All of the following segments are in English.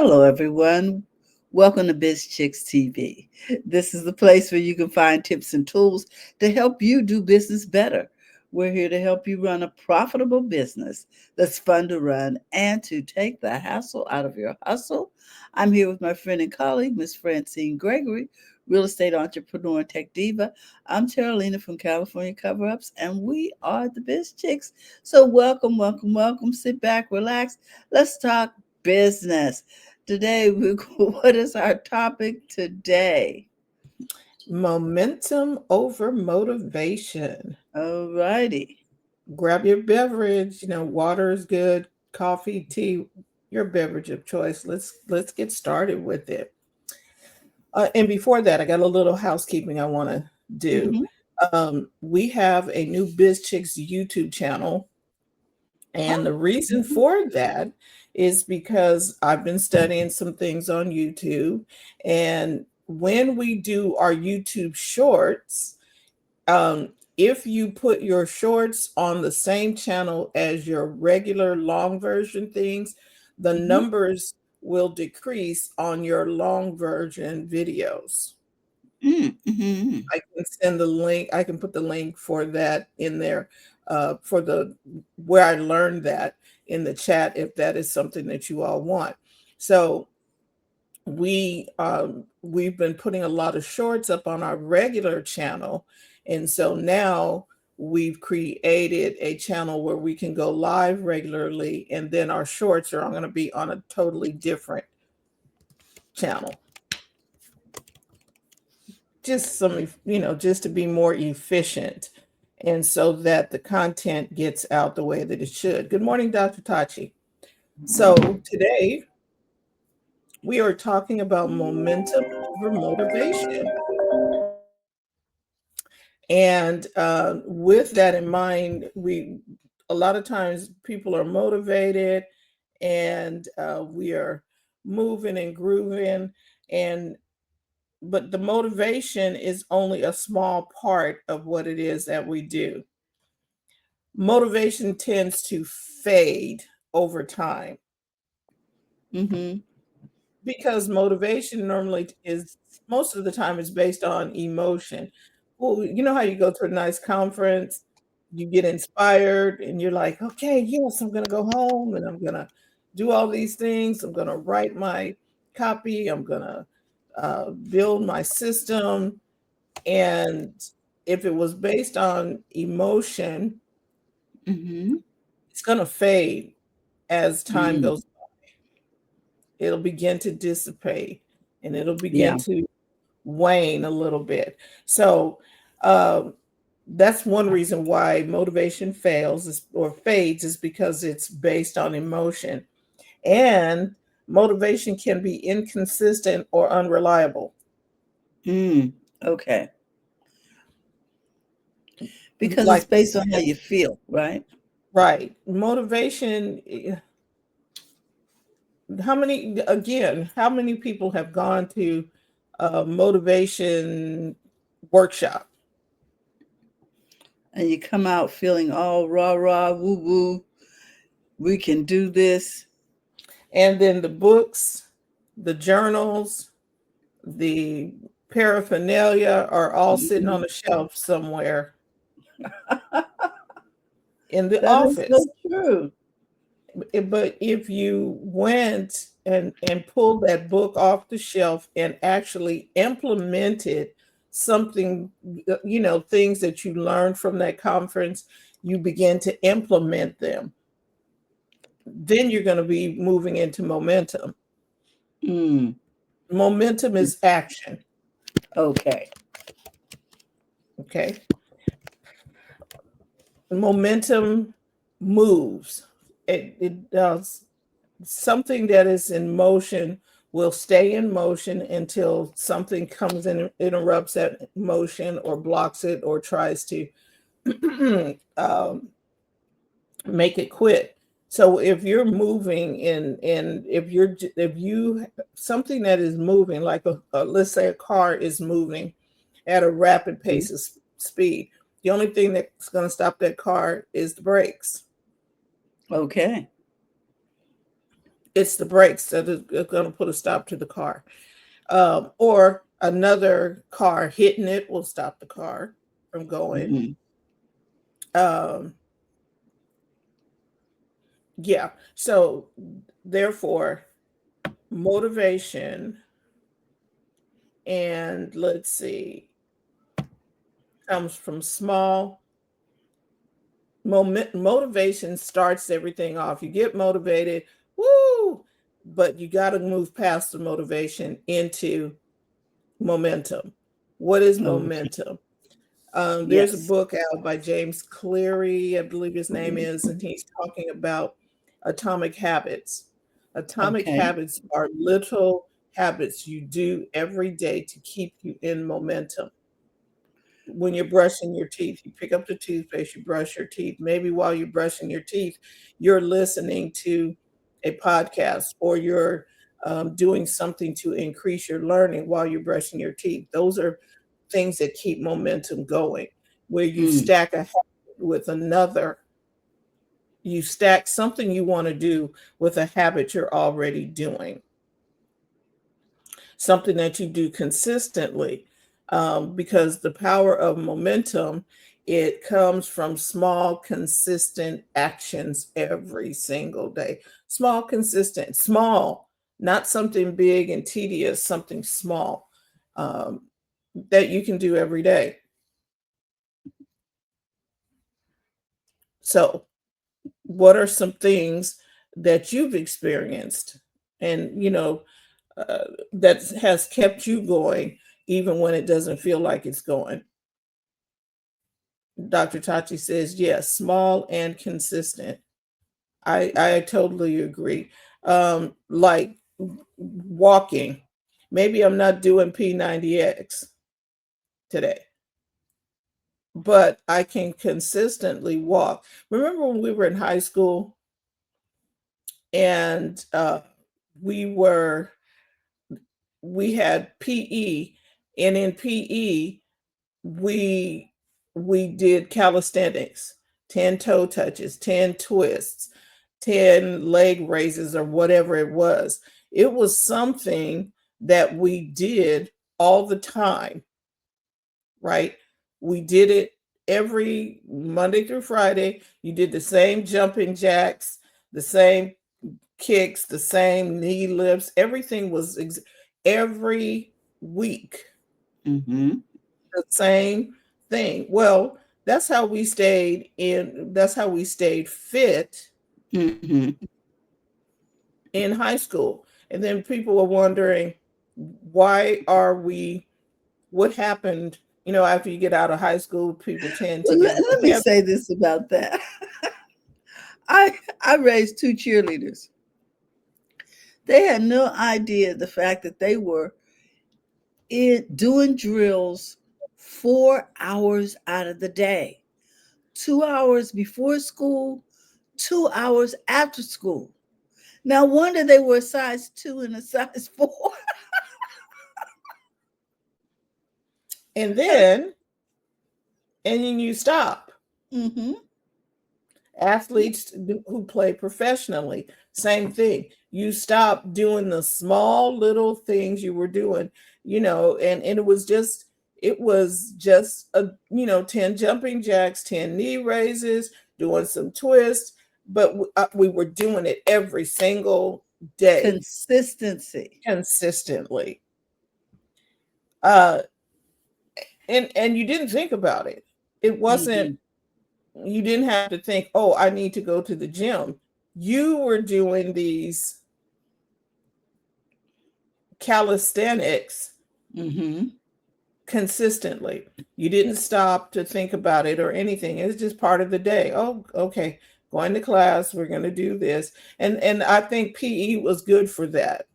Hello, everyone. Welcome to BizChicks TV. This is the place where you can find tips and tools to help you do business better. We're here to help you run a profitable business that's fun to run and to take the hassle out of your hustle. I'm here with my friend and colleague, Miss Francine Gregory, real estate entrepreneur and tech diva. I'm Terrilena from California Cover Ups, and we are the Biz Chicks. So, welcome, welcome, welcome. Sit back, relax. Let's talk business. Today, what is our topic today? Momentum over motivation. All righty. Grab your beverage. Water is good. Coffee, tea, your beverage of choice. Let's get started with it. And before that, I got a little housekeeping I want to do. Mm-hmm. We have a new BizChicks YouTube channel, and Oh, the reason mhm. for that is because I've been studying some things on YouTube, and when we do our YouTube shorts, if you put your shorts on the same channel as your regular long version things, the Mhm. numbers will decrease on your long version videos. Mm, mhm. I can send the link. I can put the link for that in there, for the where I learned that in the chat if that is something that you all want. So we've been putting a lot of shorts up on our regular channel, and so now we've created a channel where we can go live regularly, and then our shorts are going to be on a totally different channel. Just just to be more efficient, and so that the content gets out the way that it should. Good morning, Dr. Tachi. So today we are talking about momentum over motivation. And with that in mind, a lot of times people are motivated, and we are moving and grooving, and but the motivation is only a small part of what it is that we do. Motivation tends to fade over time Mhm. because motivation normally is most of the time is based on emotion. Well, you know how you go to a nice conference, you get inspired, and you're like, okay, yes, I'm going to go home and I'm going to do all these things. I'm going to write my copy. I'm going to build my system. And if it was based on emotion, Mhm. it's going to fade as time Mm. goes. It'll begin to dissipate, and it'll begin Yeah. to wane a little bit. So uh, that's one reason why motivation fails or fades, is because it's based on emotion. And motivation can be inconsistent or unreliable. Mm. Okay. Because it's Like based on how you feel, right? right, motivation. How many people have gone to a motivation workshop? And you come out feeling all rah rah, woo woo. We can do this. And then the books, the journals, the paraphernalia are all sitting Mhm. on a shelf somewhere in the That is office. so true. But if you went and pulled that book off the shelf and actually implemented something, things that you learned from that conference, you begin to implement them, then you're going to be moving into momentum. Mm. Momentum is action. Okay. Okay. Momentum moves. It does. Something that is in motion will stay in motion until something comes in, interrupts that motion, or blocks it, or tries to um, make it quit. So if you're moving and if you something that is moving, like let's say a car is moving at a rapid pace of speed, the only thing that's going to stop that car is the brakes. Okay. It's the brakes that are going to put a stop to the car. Or another car hitting it will stop the car from going. Hmm. Um, yeah. So therefore, motivation and let's see, comes from small motivation starts everything off. You get motivated, woo, but you got to move past the motivation into momentum. What is Okay. momentum? There's a Yes. book out by James Cleary, I believe his name is, and he's talking about atomic habits. Atomic Okay. habits are little habits you do every day to keep you in momentum. When you're brushing your teeth, you pick up the toothpaste, you brush your teeth. Maybe while you're brushing your teeth, you're listening to a podcast or you're doing something to increase your learning while you're brushing your teeth. Those are things that keep momentum going, where you Mm. stack a habit with another. You stack something you want to do with a habit you're already doing, something that you do consistently, because the power of momentum, it comes from small consistent actions every single day. Small consistent, small, not something big and tedious, something small, um, that you can do every day. So what are some things that you've experienced and uh, that has kept you going even when it doesn't feel like it's going? Dr. Tachi says, yes, small and consistent. I totally agree. Like walking. Maybe I'm not doing P90X today, but I can consistently walk. Remember when we were in high school and we were we had PE, and in PE we we did calisthenics, 10 toe touches, 10 twists, 10 leg raises or whatever it was. It was something that we did all the time, right? We did it every Monday through Friday. You did the same jumping jacks, the same kicks, the same knee lifts. Everything was every week Hmm. the same thing. Well, that's how we stayed fit Hmm. in high school. And then people were wondering, why are we, what happened, after you get out of high school, people tend to Well, get a let little me heavy. say this about that. I raised two cheerleaders. They had no idea the fact that they were doing drills 4 hours out of the day, 2 hours before school, 2 hours after school. No wonder they were a size two and a size four. And then you stop. Hmm. Athletes who play professionally, same thing. You stop doing the small little things you were doing, and it was just 10 jumping jacks, 10 knee raises, doing some twists, but we were doing it every single day Consistency. consistently. Uh, and you didn't think about it. It wasn't Hmm. You didn't have to think, oh, I need to go to the gym. You were doing these calisthenics Hmm. consistently. You didn't stop to think about it or anything. It was just part of the day. Oh, okay, going to class, we're going to do this. And I think PE was good for that.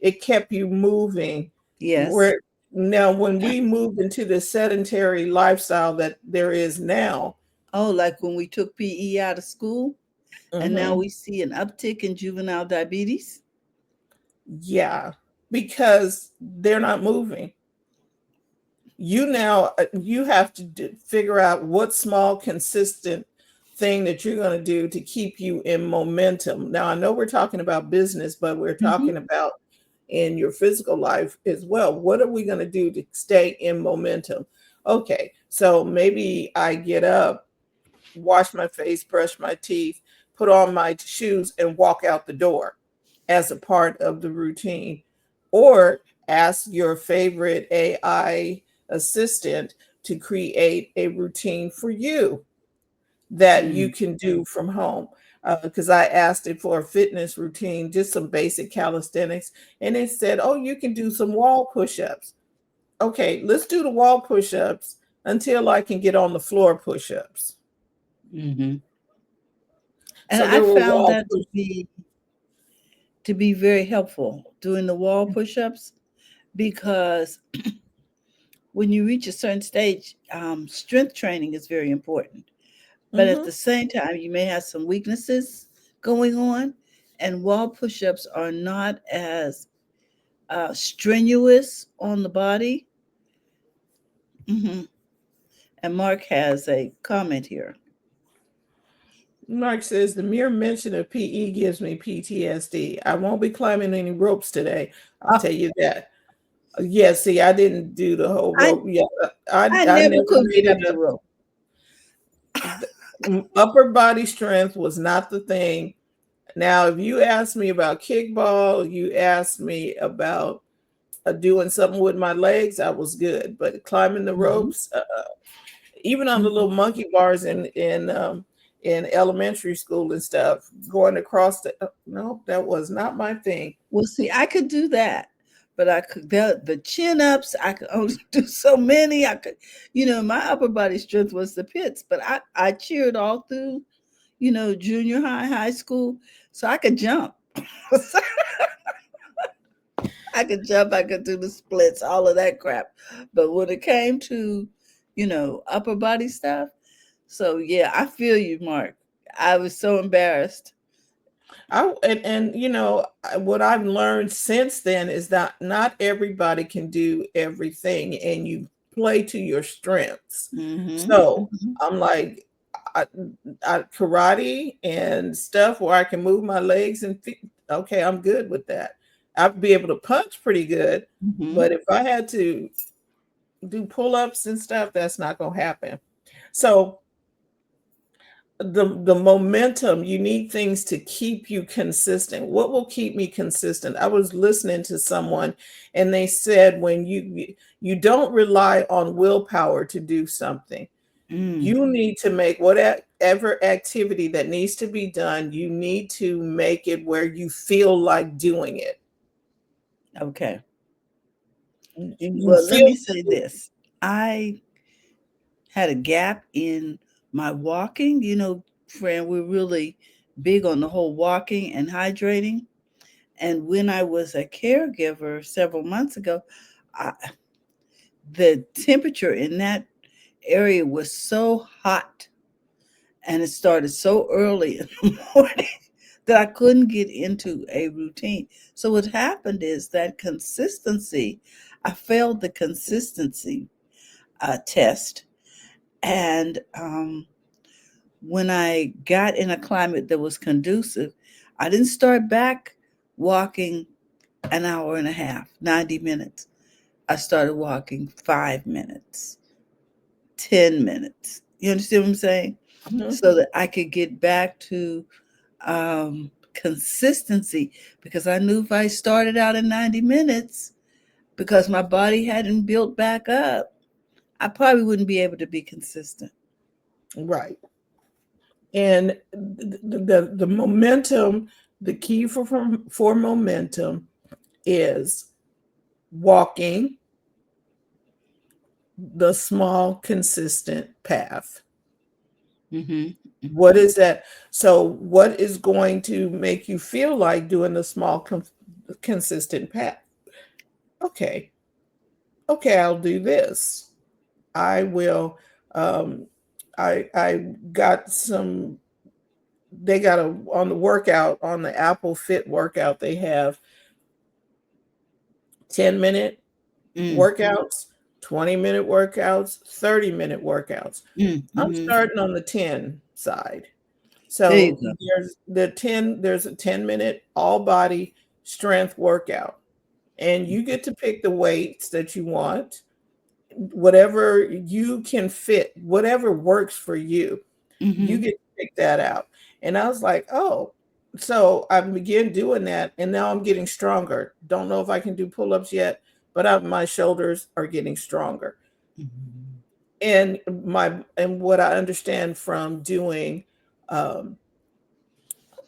It kept you moving. Yes. Where now when we moved into the sedentary lifestyle that there is now, Oh, like when we took PE out of school and now mhm, we see an uptick in juvenile diabetes. yeah, because they're not moving. You have to figure out what small consistent thing that you're going to do to keep you in momentum? Now, I know we're talking about business, but we're Mhm. talking about in your physical life as well. What are we going to do to stay in momentum? Okay, so maybe I get up, wash my face, brush my teeth, put on my shoes, and walk out the door as a part of the routine. Or ask your favorite AI assistant to create a routine for you that you Mm. can do from home. Because I asked it for a fitness routine, just some basic calisthenics, and it said, "Oh, you can do some wall push-ups." Okay, let's do the wall push-ups until I can get on the floor push-ups. Mhm. And So I there were found wall that push. to be very helpful doing the wall push-ups because when you reach a certain stage, strength training is very important. But at Mm-hmm. the same time, you may have some weaknesses going on, and wall push-ups are not as strenuous on the body. Hmm. And Mark has a comment here. Mark says the mere mention of PE gives me PTSD. I won't be climbing any ropes today. I'll Oh, tell you that. Yeah, see, I didn't do the whole I rope. Yeah, I I never never could made get it up the up. rope. Upper body strength was not the thing. Now, if you ask me about kickball, you asked me about doing something with my legs, I was good. But climbing the Hmm. ropes, even on the Hmm. little monkey bars in elementary school and stuff, going across the no, that was not my thing. Well, see, I could do that, but I could the chin ups. I could only do so many. I could, my upper body strength was the pits, but I cheered all through, junior high, high school, so I could jump. I could jump. I could do the splits, all of that crap. But when it came to, upper body stuff, so yeah, I feel you, Mark. I was so embarrassed. And what I've learned since then is that not everybody can do everything, and you play to your strengths. Hmm. So Hmm. I'm like, I, karate and stuff where I can move my legs and feet. Okay, I'm good with that. I'd be able to punch pretty good, Hmm. but if I had to do pull-ups and stuff, that's not going to happen. So the momentum, you need things to keep you consistent. What will keep me consistent? I was listening to someone, and they said when you don't rely on willpower to do something. Mm. You need to make whatever activity that needs to be done, you need to make it where you feel like doing it. Okay. You Well, let feel me say this. I had a gap in my walking. Friend, we're really big on the whole walking and hydrating. And when I was a caregiver several months ago, I, the temperature in that area was so hot and it started so early in the morning that I couldn't get into a routine. So what happened is that consistency, I failed the consistency test. And when I got in a climate that was conducive, I didn't start back walking an hour and a half, 90 minutes. I started walking 5 minutes, 10 minutes. You understand what I'm saying? Mhm. So that I could get back to consistency because I knew if I started out in 90 minutes, because my body hadn't built back up, I probably wouldn't be able to be consistent. Right. And the momentum, the key for momentum is walking the small consistent path. Hmm. What Hmm. is that? So what is going to make you feel like doing the small consistent path? Okay, okay, I'll do this. I will. um I got some. They got a on the workout, on the Apple Fit workout, they have 10-minute Mm. workouts, 20-minute workouts, 30-minute workouts. Mm. I'm Hmm. starting on the 10. side. There you So go. there's a 10-minute all body strength workout. And you get to pick the weights that you want, whatever you can fit, whatever works for you. You Hmm. get to pick that out. And I was like, oh, so I began doing that, and now I'm getting stronger. Don't know if I can do pull-ups yet, but my shoulders are getting stronger. Hmm. And what I understand from doing um,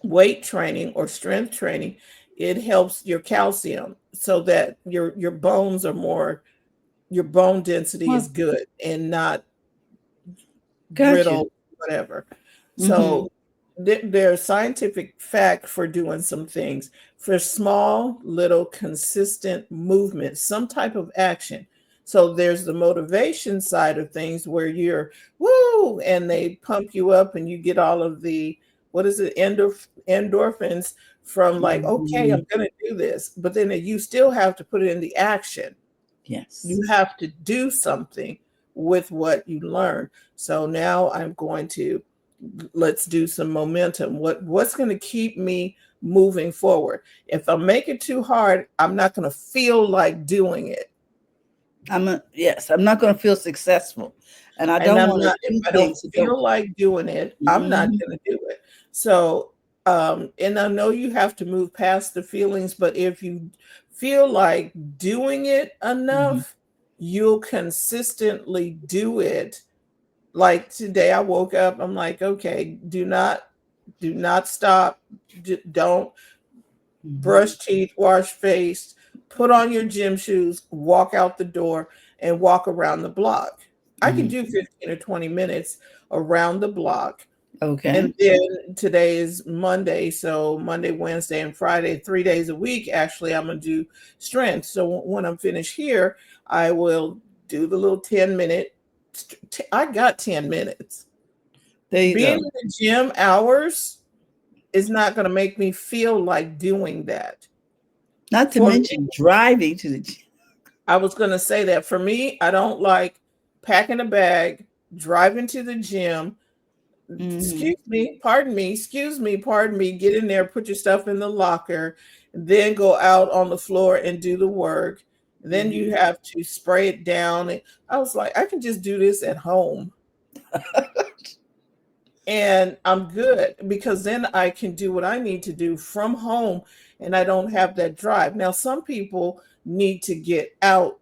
weight training or strength training, it helps your calcium so that your bones are more, your bone density is Well, good and not got you. brittle, whatever. Hmm. So there's scientific fact for doing some things, for small, little, consistent movement, some type of action. So there's the motivation side of things where you're woo, and they pump you up, and you get all of the, what is it, endorphins from, like, okay, Hmm. I'm going to do this. But then you still have to put it in the action. You Yes. have to do something with what you learn. So now I'm going to, let's do some momentum. What's going to keep me moving forward? If I make it too hard, I'm not going to feel like doing it. Yes, I'm not going to feel successful. And I And don't I'm want to not, if do I don't things that don't. feel like doing it, I'm not Hmm. going to do it. So and I know you have to move past the feelings, but if you feel like doing it Hmm. enough, you'll consistently do it. Like today I woke up, I'm like, okay, do not stop. Don't Hmm. brush teeth, wash face, put on your gym shoes, walk out the door, and walk around the block. I can do Hmm. 15 or 20 minutes around the block. And Okay. then today is Monday. So Monday, Wednesday, and Friday, 3 days a week, actually, I'm going to do strength. So when I'm finished here, I will do the little 10-minute. I got 10 minutes. There you Being go. in the gym hours is not going to make me feel like doing that. Not to For me, mention driving to the gym. I was going to say that for me, I don't like packing a bag, driving to the gym. Hmm. Excuse me, pardon me, excuse me, pardon me. Get in there, put your stuff in the locker, and then go out on the floor and do the work. And then you Hmm. have to spray it down. And I was like, I can just do this at home. And I'm good because then I can do what I need to do from home and I don't have that drive. Now, some people need to get out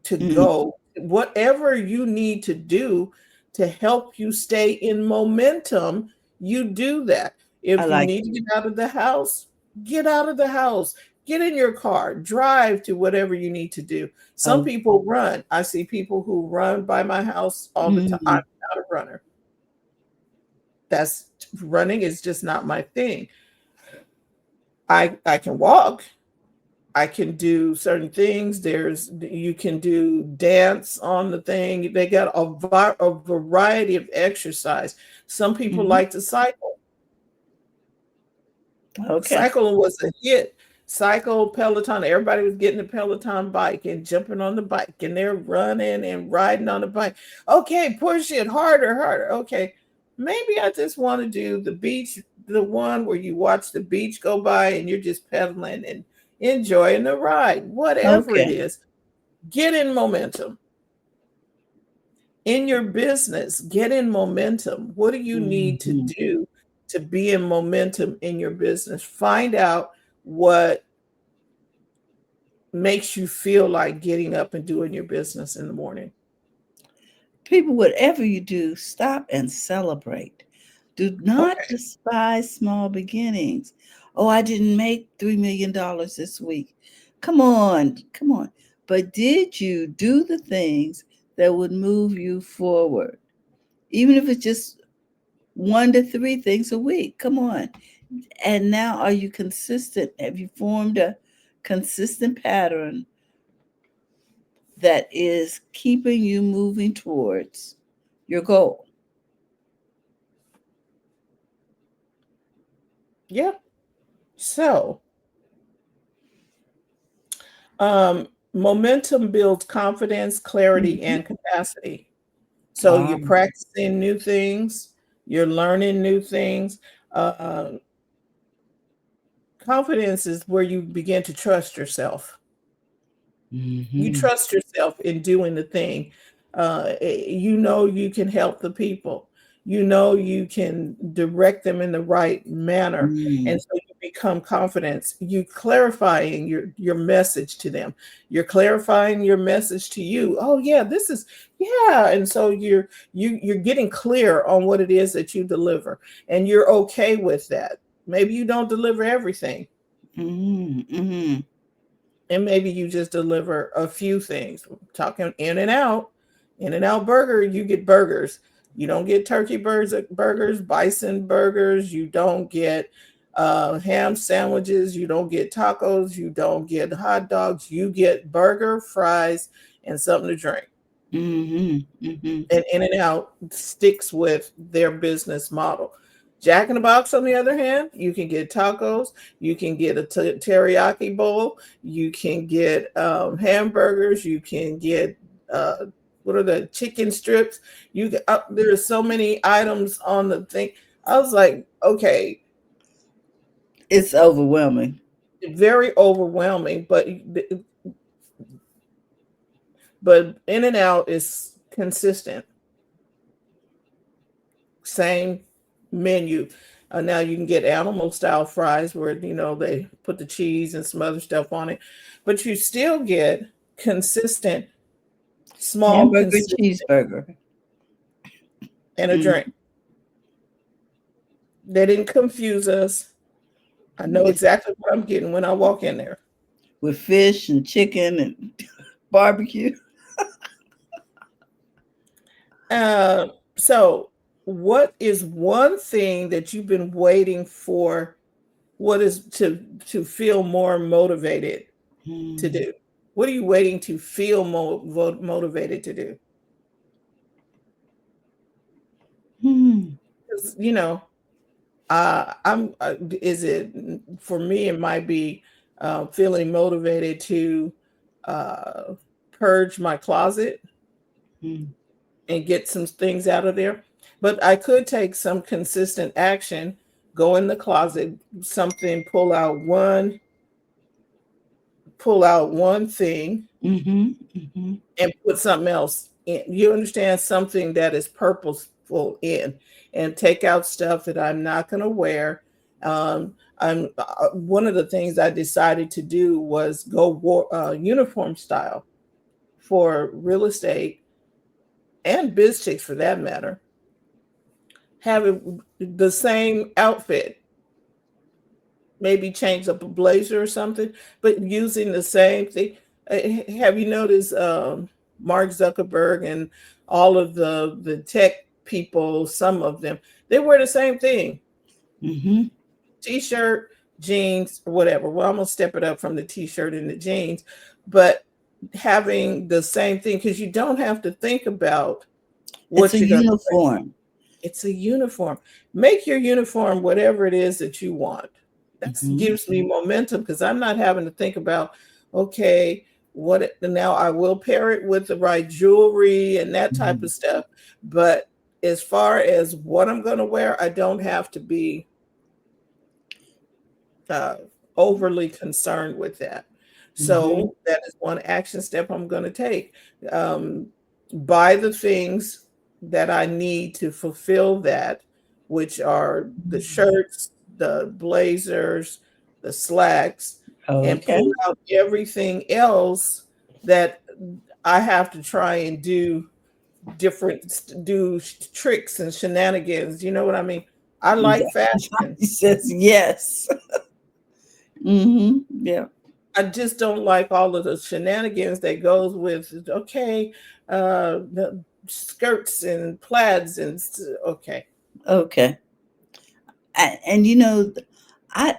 to Hmm. go, whatever you need to do to help you stay in momentum, you do that. I If you like need to it. get out of the house, get out of the house, get in your car, drive to whatever you need to do. Some Oh. people run. I see people who run by my house all the time. I'm Hmm. not a runner. That's, running is just not my thing. I can walk. I can do certain things. There's, you can do dance on the thing. They got a variety of exercise. Some people Hmm. like to cycle. Okay. Cycle was a hit. Cycle, Peloton. Everybody was getting a Peloton bike and jumping on the bike, and they're running and riding on the bike. Okay, push it harder, harder. Okay, maybe I just want to do the beach, the one where you watch the beach go by and you're just pedaling and enjoying the ride. Whatever it Okay. is, get in momentum. In your business, get in momentum. What do you need to Hmm. do to be in momentum in your business? Find out what makes you feel like getting up and doing your business in the morning. People, whatever you do, stop and celebrate. Do not Okay. despise small beginnings. Oh, I didn't make $3 million this week. Come on, come on. But did you do the things that would move you forward? Even if it's just 1 to 3 things a week. Come on. And now, are you consistent? Have you formed a consistent pattern that is keeping you moving towards your goal? Yeah. So, momentum builds confidence, clarity, Mhm. and capacity. So, Ah, you're practicing new things. You're learning new things. Uh, Confidence is where you begin to trust yourself. You Mm-hmm. trust yourself in doing the thing. You know you can help the people. You know you can direct them in the right manner, and Mm-hmm. so you become confident. You clarifying your message to them. You're clarifying your message to you. Oh yeah, this is yeah, and so you're getting clear on what it is that you deliver, and you're okay with that. Maybe you don't deliver everything, Mm-hmm. and maybe you just deliver a few things. Talking In and Out Burger, you get burgers. You don't get turkey burgers, bison burgers. You don't get ham sandwiches. You don't get tacos. You don't get hot dogs. You get burger, fries, and something to drink. Mm-hmm. Mm-hmm. And In and Out sticks with their business model. Jack in the Box, on the other hand, you can get tacos, you can get a teriyaki bowl, you can get hamburgers, you can get what are the chicken strips? There are so many items on the thing. I was like, okay, It's overwhelming. very overwhelming, but In and Out is consistent. Same menu. Now you can get animal style fries where they put the cheese and some other stuff on it, but you still get consistent, small, Hamburger, consistent, cheeseburger. and a drink. Mm. They didn't confuse us. I know With exactly what I'm getting when I walk in there. with fish and chicken and barbecue. So, what is one thing that you've been waiting for? What is to feel more motivated to Mm. do? What are you waiting to feel motivated to do? Mm. 'Cause, I'm. Is it for me? It might be feeling motivated to uh, purge my closet Mm. and get some things out of there. But I could take some consistent action, go in the closet, something, pull out one thing, Mhm, mhm, and put something else in. You understand, something that is purposeful in, and take out stuff that I'm not going to wear. I'm One of the things I decided to do was go uniform style for real estate and biz chicks for that matter. Having the same outfit, maybe change up a blazer or something, but using the same thing. Have you noticed Mark Zuckerberg and all of the tech people? Some of them, they wear the same thing: mhm, t-shirt, jeans, or whatever. Well, I'm gonna step it up from the t-shirt and the jeans, but having the same thing, because you don't have to think about it's a what you're gonna. uniform. It's a uniform. Make your uniform whatever it is that you want. That Mhm, gives me momentum because I'm not having to think about, okay, now I will pair it with the right jewelry and that type mhm, of stuff. But as far as what I'm going to wear, I don't have to be uh, overly concerned with that. mhm, So that is one action step I'm going to take. Um, buy the things that I need to fulfill that, which are the shirts, the blazers, the slacks, and okay, pull out everything else that I have to try and do tricks and shenanigans. You know what I mean? I like fashion. he says yes. Mhm, yeah, I just don't like all of the shenanigans that goes with, okay, the skirts and plaids okay. okay. And I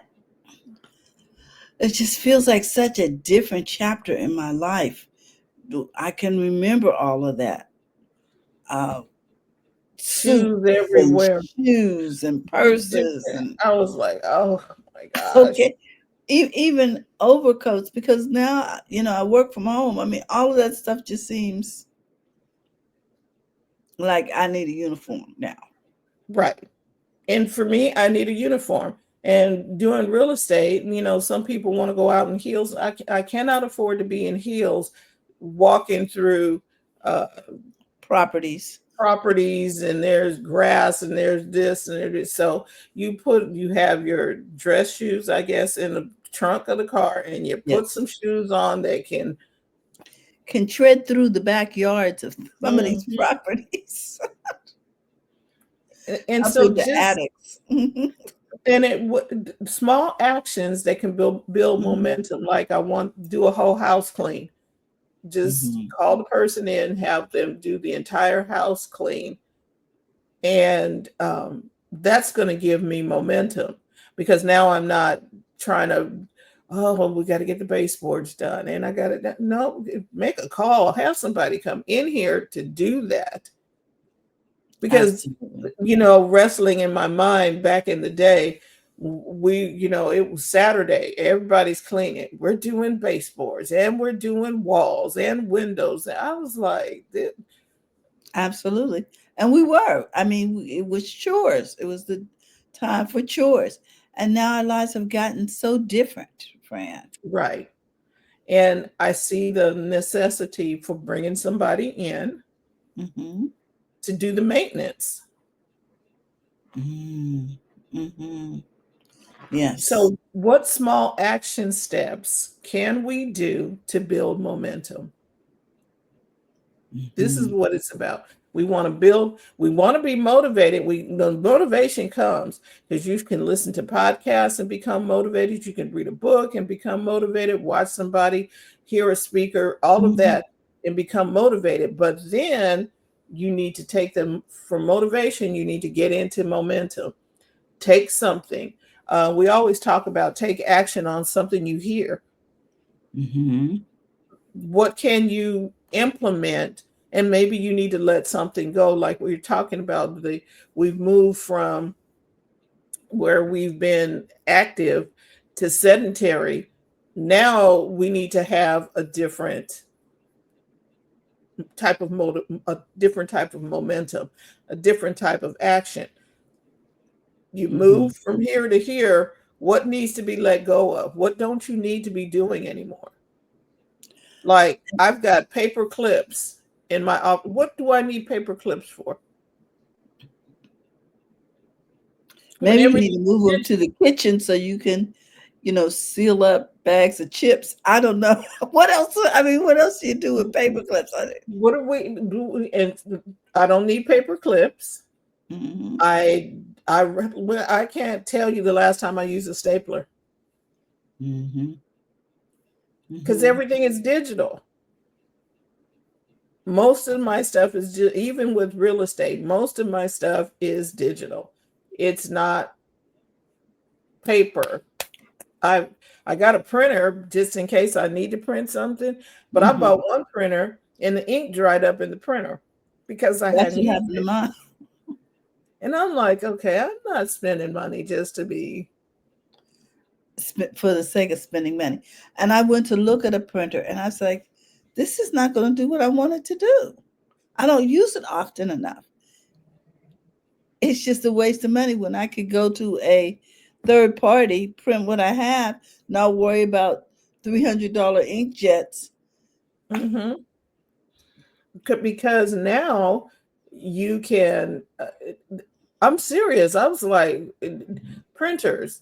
it just feels like such a different chapter in my life. I can remember all of that. Uh, Suits Shoes and everywhere. shoes and purses and I was like, oh my gosh. okay, even overcoats, because now I work from home. I mean, all of that stuff just seems like I need a uniform now. Right. And for me, I need a uniform. And doing real estate, some people want to go out in heels. I cannot afford to be in heels walking through uh, Properties. properties, and there's grass and there's this and there's. So you have your dress shoes, I guess, in the trunk of the car, and you put Yes. some shoes on that Can tread through the backyards of some of these Mhm. properties. And Up so in the just attics. Mhm. and small actions that can build Mhm. momentum. Like, I want to do a whole house clean. Just Mhm. call the person in, have them do the entire house clean, and that's going to give me momentum, because now I'm not trying to, oh, well, we got to get the baseboards done, and I got to, no, make a call, have somebody come in here to do that. Because Absolutely. wrestling in my mind back in the day, it was Saturday, everybody's cleaning, we're doing baseboards and we're doing walls and windows, and I was like, Absolutely. And we were. I mean, it was chores. It was the time for chores. And now our lives have gotten so different, Fran. right. And I see the necessity for bringing somebody in Mm-hmm. to do the maintenance. Mm. Mm-hmm. Yes. So what small action steps can we do to build momentum? This is Mm-hmm. what it's about. We want to build, we want to be motivated. The motivation comes because you can listen to podcasts and become motivated. You can read a book and become motivated, watch somebody, hear a speaker, all of Mm-hmm. that, and become motivated. But then you need to take them from motivation, you need to get into momentum. Take something. We always talk about take action on something you hear. Mm-hmm. What can you implement? And maybe you need to let something go, like we are talking about. We've moved from where we've been active to sedentary. Now we need to have a different a different type of momentum, a different type of action. You Mm-hmm. move from here to here. What needs to be let go of? What don't you need to be doing anymore? Like, I've got paper clips in my office. What do I need paper clips for? Maybe you Whenever need you to move them to the kitchen so you can, seal up bags of chips. I don't know. What else? I mean, what else do you do with paper clips on it? what do we do? And I don't need paper clips. Mm-hmm. I can't tell you the last time I used a stapler, Mm-hmm. because Mm-hmm. everything is digital. Most of my stuff is even with real estate. Most of my stuff is digital. It's not paper. I I got a printer just in case I need to print something, but I Mm-hmm. bought one printer and the ink dried up in the printer because I That's hadn't what used happened to it. mine. And I'm like, okay, I'm not spending money just to be. For the sake of spending money. And I went to look at a printer and I was like, this is not going to do what I want it to do. I don't use it often enough. It's just a waste of money when I could go to a third party, print what I have, not worry about $300 inkjets. Mhm. Because now you can. I'm serious. I was like, printers.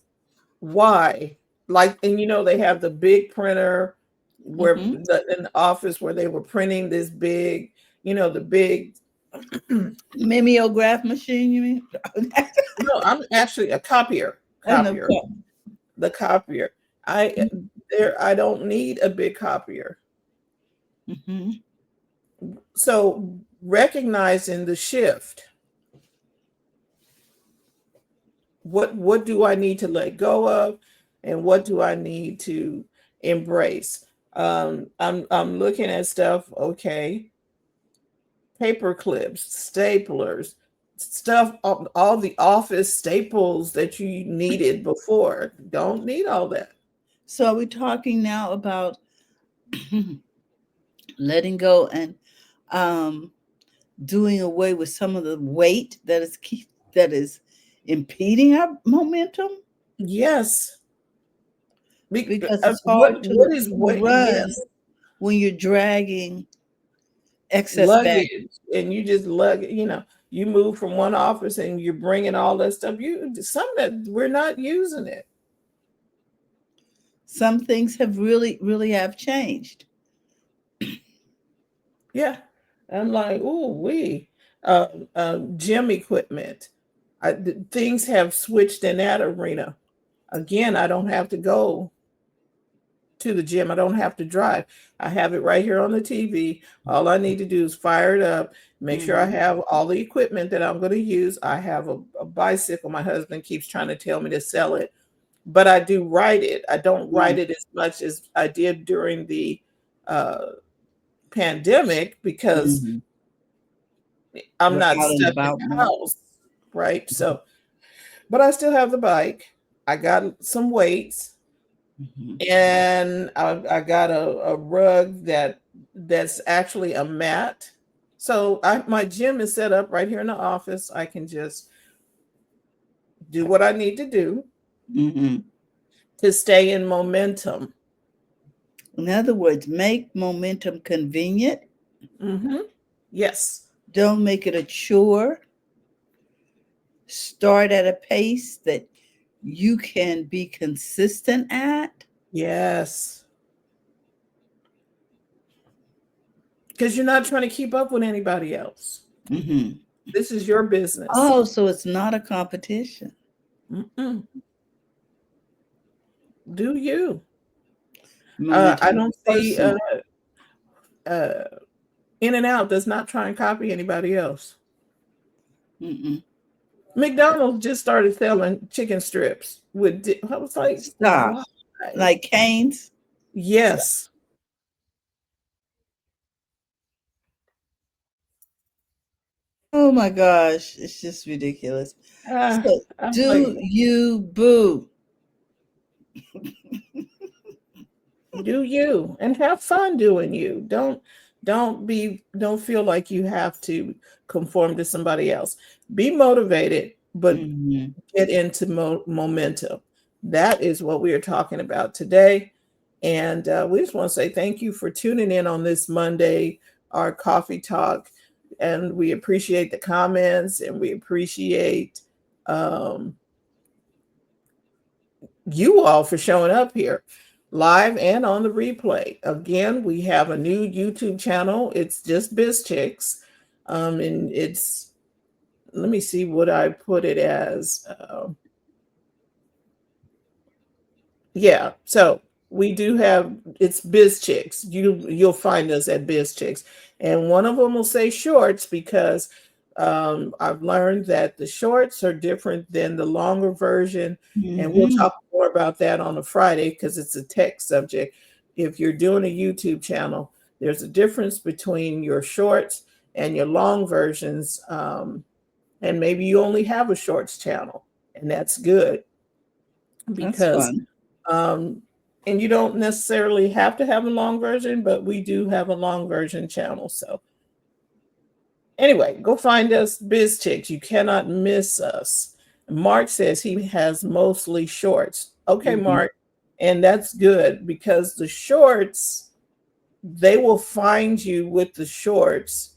Why? Like, and they have the big printer where Mm-hmm. in the office where they were printing this big, the big. Mimeograph machine, you mean? No, I'm actually a copier. I know. Copier. The copier. I don't need a big copier. Mm-hmm. So recognizing the shift, what do I need to let go of, and what do I need to embrace? I'm looking at stuff. Okay, paper clips, staplers, stuff, all the office staples that you needed before. Don't need all that. So are we talking now about letting go and um, doing away with some of the weight that is impeding our momentum? Yes. Because it's hard What to is what? run Yes, when you're dragging excess back. luggage, and you just lug. You move from one office and you're bringing all that stuff. Some that we're not using it. Some things have really have changed. Yeah, I'm like, oh, gym equipment. Things have switched in that arena. Again, I don't have to go to the gym. I don't have to drive. I have it right here on the TV. All I need to do is fire it up, make sure I Hmm. have all the equipment that I'm going to use. I have a bicycle. My husband keeps trying to tell me to sell it, but I do ride it. I don't ride it as much as I did during the uh, pandemic because Hmm. I'm We're not out and stuck in about the more. house, right? So, but I still have the bike. I got some weights. Hmm. And I got a rug that's actually a mat. So my gym is set up right here in the office. I can just do what I need to do Hmm. to stay in momentum. In other words, make momentum convenient. Hmm. Yes. Don't make it a chore. Start at a pace that you can be consistent at. Yes. Because you're not trying to keep up with anybody else. Hmm. This is your business. Oh, so it's not a competition. Mm-mm. Do you? I Momentum is don't see personal. uh, In and Out does not try and copy anybody else. Mm-mm. McDonald's just started selling chicken strips I was like, Stop. why? Like Canes. Yes. Oh my gosh, it's just ridiculous. So I'm do like, you boo? do you and have fun doing you. Don't feel like you have to conform to somebody else. Be motivated, but Hmm. get into momentum. That is what we are talking about today. And we just want to say thank you for tuning in on this Monday, our coffee talk. And we appreciate the comments and we appreciate um, you all for showing up here live and on the replay. Again, we have a new YouTube channel. It's just BizChicks. And it's, let me see what I put it as. Yeah, so we do have, it's BizChicks. You'll find us at BizChicks, and one of them will say shorts because I've learned that the shorts are different than the longer version, and we'll Hmm. talk more about that on a Friday because it's a tech subject. If you're doing a YouTube channel, there's a difference between your shorts and your long versions, and maybe you only have a shorts channel, and that's good That's because fun. um, and you don't necessarily have to have a long version, but we do have a long version channel. So anyway, go find us, BizChicks. You cannot miss us. Mark says he has mostly shorts. Okay, Hmm. Mark, and that's good because the shorts, they will find you with the shorts.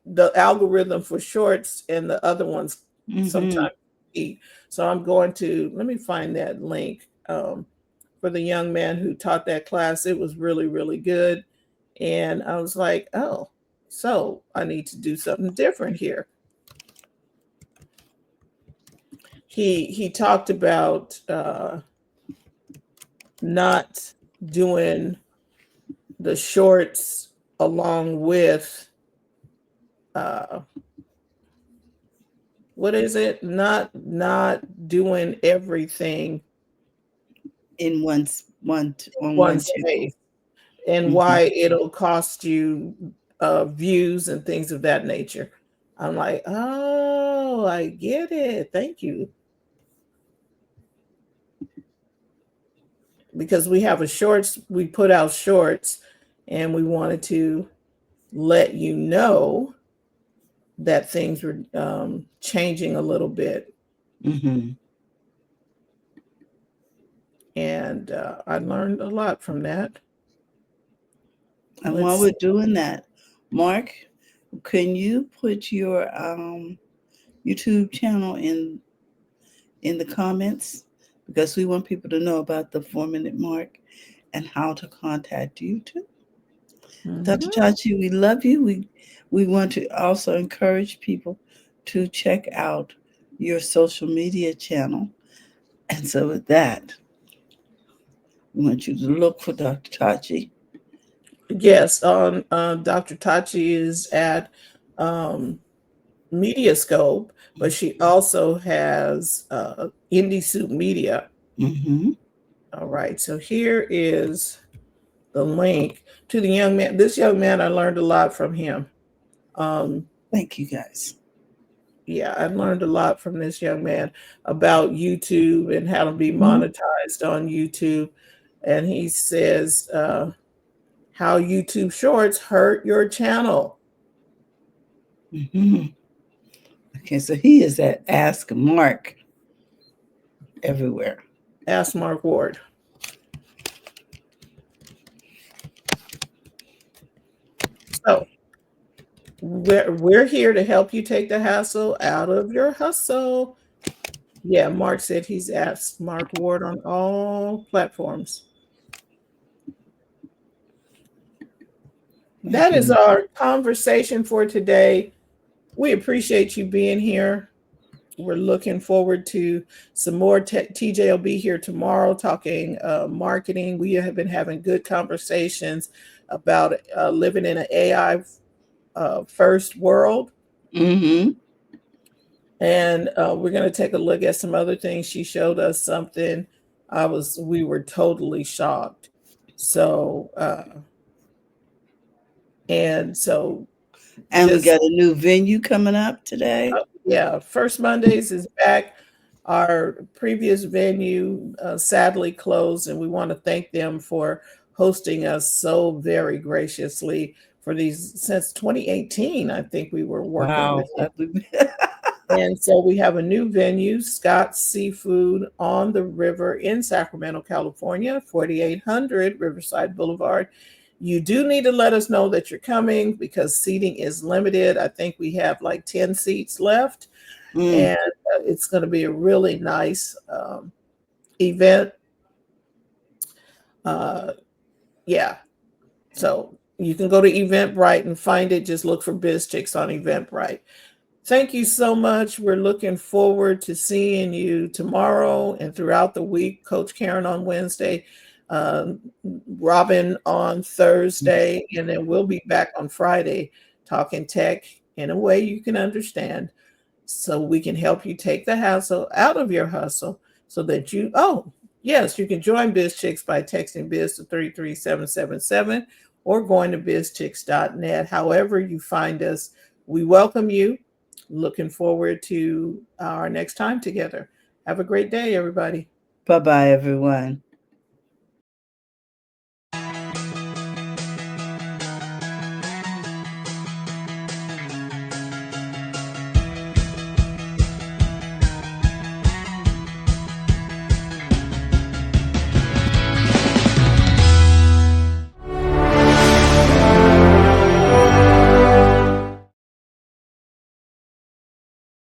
The algorithm for shorts and the other ones Hmm. sometimes eat. So I'm going to let me find that link for the young man who taught that class. It was really good, and I was like, oh, so I need to do something different here. He talked about not doing the shorts along with uh, what is it? Not doing everything In on one one channel. space, and Hmm. why it'll cost you views and things of that nature. I'm like, oh, I get it. Thank you. Because we have a shorts, we put out shorts, and we wanted to let you know that things were changing a little bit. Mm-hmm. And I learned a lot from that. And while Let's we're doing that, Mark, can you put your YouTube channel in the comments, because we want people to know about the 4 minute mark and how to contact you too. Dr. Mhm. Tachi, we love you. We want to also encourage people to check out your social media channel. And so with that, we want you to look for Dr. Tachi. Yes, on Dr. Tachi is at um, Mediascope, but she also has Indie Soup Media. Mm-hmm. All right, so here is the link to the young man. This young man, I learned a lot from him. Um, Thank you guys. yeah, I learned a lot from this young man about YouTube and how to be Mm-hmm. monetized on YouTube. And he says how YouTube Shorts hurt your channel. Mm-hmm. Okay, so he is at Ask Mark everywhere. Ask Mark Ward. So we're here to help you take the hassle out of your hustle. Yeah, Mark said he's asked Mark Ward on all platforms. Thank That is you. our conversation for today. We appreciate you being here. We're looking forward to some more. TJ will be here tomorrow talking marketing. We have been having good conversations about living in an AI first world. Mm-hmm. And we're going to take a look at some other things. She showed us something. We were totally shocked. So, and so And we just got a new venue coming up today. yeah, First Mondays is back. Our previous venue sadly closed, and we want to thank them for hosting us so very graciously for these since 2018. I think we were working Wow. with them. And so we have a new venue, Scott's Seafood on the River in Sacramento, California, 4800 Riverside Boulevard. You do need to let us know that you're coming because seating is limited. I think we have like 10 seats left, Mm. and it's going to be a really nice event. Uh, yeah, so you can go to Eventbrite and find it. Just look for BizChicks on Eventbrite. Thank you so much. We're looking forward to seeing you tomorrow and throughout the week. Coach Karen on Wednesday, um, Robin on Thursday, and then we'll be back on Friday talking tech in a way you can understand so we can help you take the hassle out of your hustle so that yes, you can join BizChicks by texting biz to 33777 or going to bizchicks.net. However you find us, we welcome you. Looking forward to our next time together. Have a great day, everybody. Bye bye, everyone.